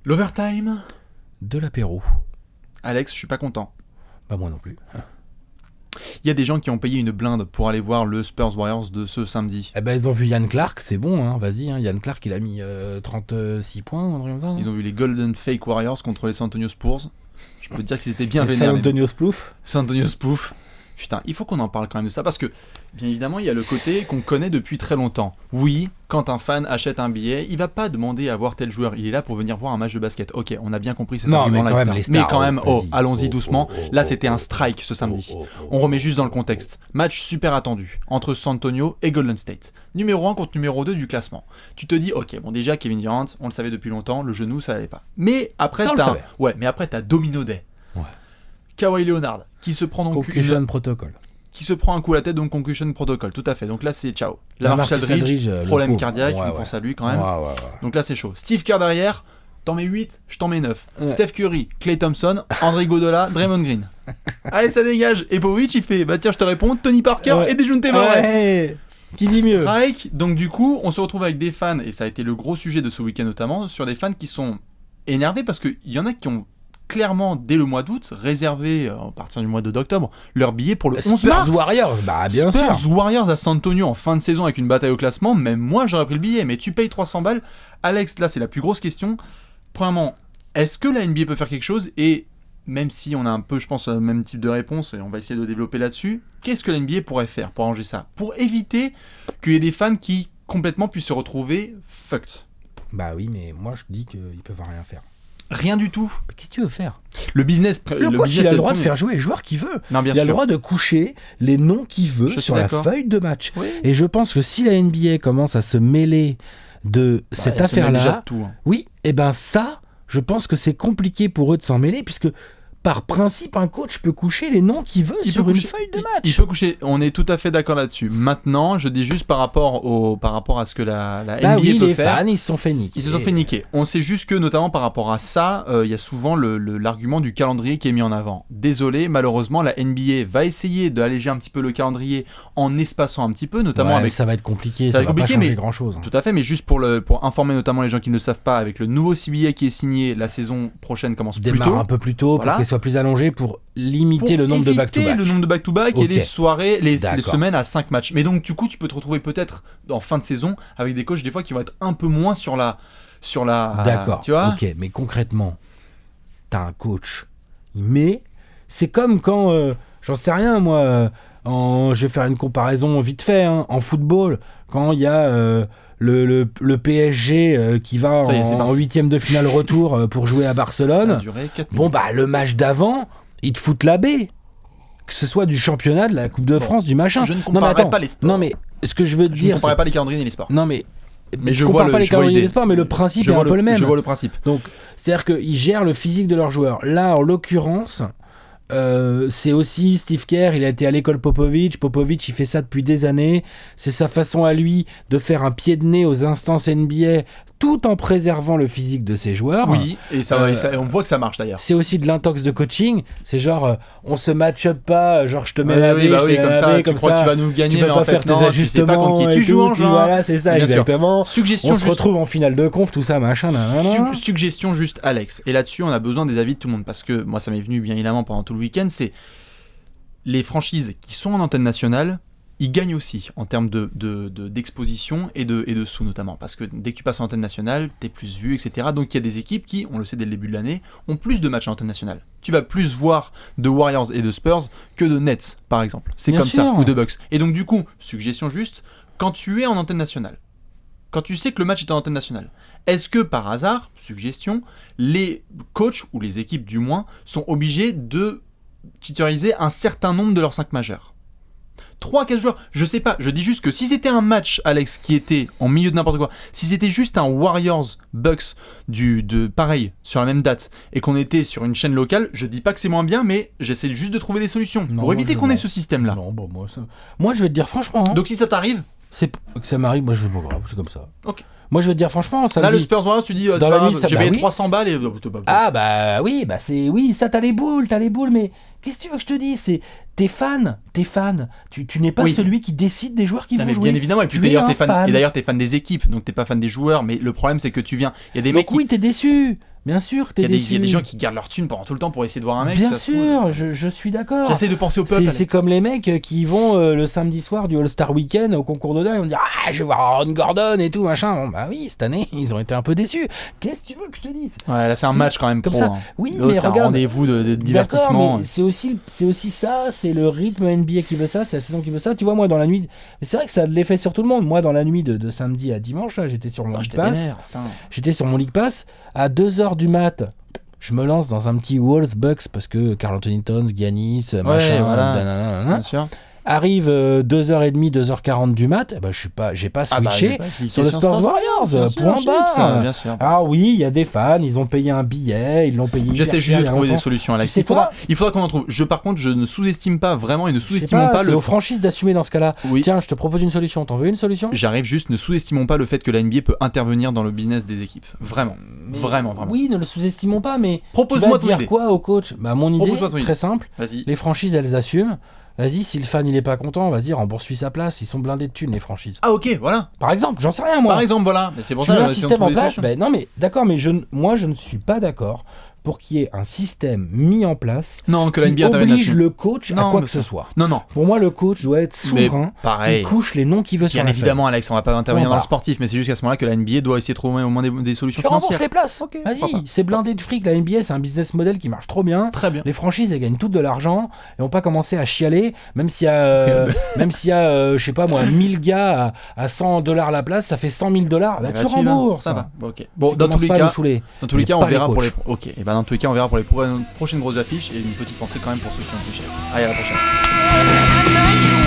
L'overtime de l'apéro. Alex, je suis pas content. Bah moi non plus. Il y a des gens qui ont payé une blinde pour aller voir le Spurs Warriors de ce samedi. Eh ben ils ont vu Yann Clark, c'est bon, hein. Vas-y, hein. Yann Clark il a mis 36 points, un truc comme ça. Hein. Ils ont vu les Golden Fake Warriors contre les San Antonio Spurs. Je peux te dire qu'ils étaient bien vénères. San Antonio Spoof. San Antonio Spoof. Putain, il faut qu'on en parle quand même de ça parce que, bien évidemment, il y a le côté qu'on connaît depuis très longtemps. Oui, quand un fan achète un billet, il va pas demander à voir tel joueur. Il est là pour venir voir un match de basket. Ok, on a bien compris cet argument-là. Mais quand même, allons-y doucement. Là, c'était un strike ce samedi. On remet juste dans le contexte. Match super attendu entre San Antonio et Golden State. Numéro 1 contre numéro 2 du classement. Tu te dis, ok, bon déjà, Kevin Durant, on le savait depuis longtemps, le genou, ça allait pas. Mais après, t'as Domino Day. Ouais. Kawhi Leonard qui se prend donc Concussion protocol. Qui se prend un coup à la tête, donc concussion protocol, tout à fait. Donc là c'est ciao. La Marshall Aldridge, problème cardiaque, on pense à lui quand même. Ouais. Donc là c'est chaud. Steve Kerr derrière, t'en mets 8, je t'en mets 9. Ouais. Steph Curry, Klay Thompson, André Iguodala, Draymond Green. Allez ça dégage. Et Popovich il fait, bah tiens je te réponds, Tony Parker et Dejounte Murray. Qui dit mieux. Strike. Donc du coup on se retrouve avec des fans, et ça a été le gros sujet de ce week-end notamment, sur des fans qui sont énervés parce qu'il y en a qui ont clairement, dès le mois d'août, réservé, à partir du mois d'octobre, leur billet pour le 11 mars. Spurs Warriors, bah bien sûr. Spurs Warriors à San Antonio en fin de saison avec une bataille au classement, même moi j'aurais pris le billet, mais tu payes 300 balles. Alex, là c'est la plus grosse question. Premièrement, est-ce que la NBA peut faire quelque chose ? Et même si on a un peu, je pense, le même type de réponse, et on va essayer de développer là-dessus, qu'est-ce que la NBA pourrait faire pour arranger ça ? Pour éviter qu'il y ait des fans qui complètement puissent se retrouver fucked. Bah oui, mais moi je dis qu'ils peuvent rien faire. Rien du tout. Mais qu'est-ce que tu veux faire ? Le business, le coach, il a le droit de faire jouer les joueurs qu'il veut. Non, il a le droit de coucher les noms qu'il veut sur la feuille de match. Oui. Et je pense que si la NBA commence à se mêler de cette affaire-là, oui, et ben ça, je pense que c'est compliqué pour eux de s'en mêler, puisque par principe, un coach peut coucher les noms qu'il veut sur une feuille de match. Il peut coucher, on est tout à fait d'accord là-dessus. Maintenant, je dis juste par rapport à ce que la NBA peut faire. Les fans, ils se sont fait niquer. On sait juste que, notamment par rapport à ça, il y a souvent l'argument du calendrier qui est mis en avant. Désolé, malheureusement, la NBA va essayer d'alléger un petit peu le calendrier en espaçant un petit peu, notamment avec... Ça va être compliqué, ça va pas changer grand-chose. Tout à fait, mais juste pour informer notamment les gens qui ne le savent pas, avec le nouveau CBA qui est signé, la saison prochaine commence plus tôt. Démarre un peu plus tôt, pour soit plus allongé pour limiter le nombre de back-to-back. Le nombre de back-to-back et les soirées, les semaines à 5 matchs. Mais donc du coup, tu peux te retrouver peut-être en fin de saison avec des coachs des fois qui vont être un peu moins sur la D'accord. Tu vois ? OK, mais concrètement, t'as un coach. Mais c'est comme quand j'en sais rien moi, je vais faire une comparaison vite fait en football, quand il y a le PSG qui va en 8e de finale retour pour jouer à Barcelone. Bon bah le match d'avant, ils te foutent la baie. Que ce soit du championnat, de la Coupe de France, du machin. Je ne comparerai pas les sports. Non mais ce que je veux dire, je ne comparerai pas les calendriers ni les sports. Non mais je compare pas les calendriers et les sports, mais le principe est un peu le même. Je vois le principe. Donc c'est-à-dire qu'ils gèrent le physique de leurs joueurs. Là en l'occurrence, c'est aussi Steve Kerr, il a été à l'école Popovich, il fait ça depuis des années, c'est sa façon à lui de faire un pied de nez aux instances NBA tout en préservant le physique de ses joueurs. Oui, et on voit que ça marche d'ailleurs. C'est aussi de l'intox de coaching, c'est genre on se match-up pas, genre je te mets la baie, comme ça, tu crois que tu vas nous gagner, tu vas pas faire tes ajustements, tu sais pas contre qui tu joues en juin. Voilà, c'est ça, exactement. Suggestion on se retrouve en finale de conf, tout ça, machin. Suggestion juste, Alex. Et là-dessus, on a besoin des avis de tout le monde, parce que moi, ça m'est venu bien évidemment pendant tout le week-end, c'est les franchises qui sont en antenne nationale, ils gagnent aussi en termes d'exposition et de sous notamment, parce que dès que tu passes en antenne nationale, t'es plus vu, etc. Donc il y a des équipes qui, on le sait dès le début de l'année, ont plus de matchs en antenne nationale. Tu vas plus voir de Warriors et de Spurs que de Nets, par exemple. C'est bien comme sûr. Ça, ou de Bucks. Et donc du coup, suggestion juste, quand tu es en antenne nationale, quand tu sais que le match est en antenne nationale, est-ce que par hasard, suggestion, les coachs, ou les équipes du moins, sont obligés de titulariser un certain nombre de leurs 5 majeurs ? 3-4 joueurs, je sais pas, je dis juste que si c'était un match, Alex, qui était en milieu de n'importe quoi, si c'était juste un Warriors-Bucks pareil, sur la même date, et qu'on était sur une chaîne locale, je dis pas que c'est moins bien, mais j'essaie juste de trouver des solutions pour éviter qu'on ait ce système-là. Non, bon, moi je vais te dire franchement... Donc si ça t'arrive, que ça m'arrive, moi je veux pas grave, c'est comme ça. Ok. Moi je veux te dire franchement, ça là le Spurs Warriors, tu dis dans la nuit, j'ai payé 300 balles et ah bah oui, ça t'as les boules, mais qu'est-ce que tu veux que je te dise, c'est t'es fan, tu n'es pas celui qui décide des joueurs qui vont jouer. Bien évidemment, et puis d'ailleurs t'es fan des équipes, donc t'es pas fan des joueurs, mais le problème c'est que tu viens, il y a des mecs oui, t'es déçu. Bien sûr que Il y, t'es a déçu. des gens qui gardent leur thune pendant tout le temps pour essayer de voir un mec. Bien ça se trouve. sûr, je suis d'accord. J'essaie de penser au peuple. C'est comme les mecs qui vont le samedi soir du All-Star Weekend au concours d'odeur, ils vont dire ah je vais voir Aaron Gordon et tout machin. Bon, bah oui, cette année ils ont été un peu déçus. Qu'est-ce que tu veux que je te dise? Ouais, là c'est un match quand même comme pro. ça. Hein. Oui, L'autre, mais c'est un regarde, rendez-vous de d'accord, divertissement. mais c'est aussi ça, c'est le rythme NBA qui veut ça, c'est la saison qui veut ça. Tu vois, moi dans la nuit, c'est vrai que ça a de l'effet sur tout le monde. Moi dans la nuit de samedi à dimanche, là, j'étais sur mon Ah, League j'étais Pass. vénère, putain. J'étais sur mon League Pass à 2h du mat. Je me lance dans un petit Wolves Bucks parce que Karl Anthony Towns, Giannis, machin, voilà. nanana. Bien sûr. Arrive 2h30, 2h40 du mat, eh ben, j'ai pas switché sur le Spurs Warriors, point barre. Bien sûr. Ah oui, il y a des fans, ils ont payé un billet, ils l'ont payé. J'essaie juste de trouver des solutions, Alex. Tu sais Il faudra qu'on en trouve. Par contre, je ne sous-estime pas vraiment et ne Je sais sous-estimons pas c'est le. aux franchises d'assumer dans ce cas-là. Oui. Tiens, je te propose une solution. T'en veux une solution? J'arrive juste, ne sous-estimons pas le fait que la NBA peut intervenir dans le business des équipes. Vraiment. Vraiment. Oui, ne le sous-estimons pas, mais Propose-moi tu ton vas dire idée. quoi au coach? Bah mon idée, Propose-moi ton idée. très simple. Vas-y. Les franchises, elles assument. Vas-y, si le fan il est pas content, vas-y, rembourse-lui sa place. Ils sont blindés de thunes, les franchises. Ah ok, voilà. Par exemple, j'en sais rien moi. Par exemple, voilà. Mais c'est pour Tu ça mets que un j'essaie de système en trouver des place. solutions. Non mais d'accord, mais moi je ne suis pas d'accord pour qu'il y ait un système mis en place Non, que la qui NBA intervienne oblige là-dessus. le coach à Non, quoi mais que ce soit. Non. Pour moi, le coach doit être Mais souverain. pareil. Il couche les noms qu'il veut sur Bien la évidemment, Alex, on va pas intervenir Bon, dans le bah. sportif, mais c'est juste qu'à ce moment-là que la NBA doit essayer de trouver au moins des solutions feuille. Tu rembourses financières. les places. Ok, pourquoi Vas-y, pas. c'est blindé de fric. La NBA, c'est un business model qui marche trop bien. Très bien. Les franchises, elles gagnent toutes de l'argent et vont pas commencer à chialer, même s'il y a, je sais pas moi, 1000 gars à $100 la place, ça fait 100 000 $. Bah, tu rembourses. Ça va. Bon, ok. Bon, Tu dans tous commences les pas à cas, nous saouler. dans tous les Mais cas, on pas les verra pour les. coachs. Ok. Et ben dans tous les cas, on verra pour les prochaines grosses affiches et une petite pensée quand même pour ceux qui ont touché. Allez, à la prochaine.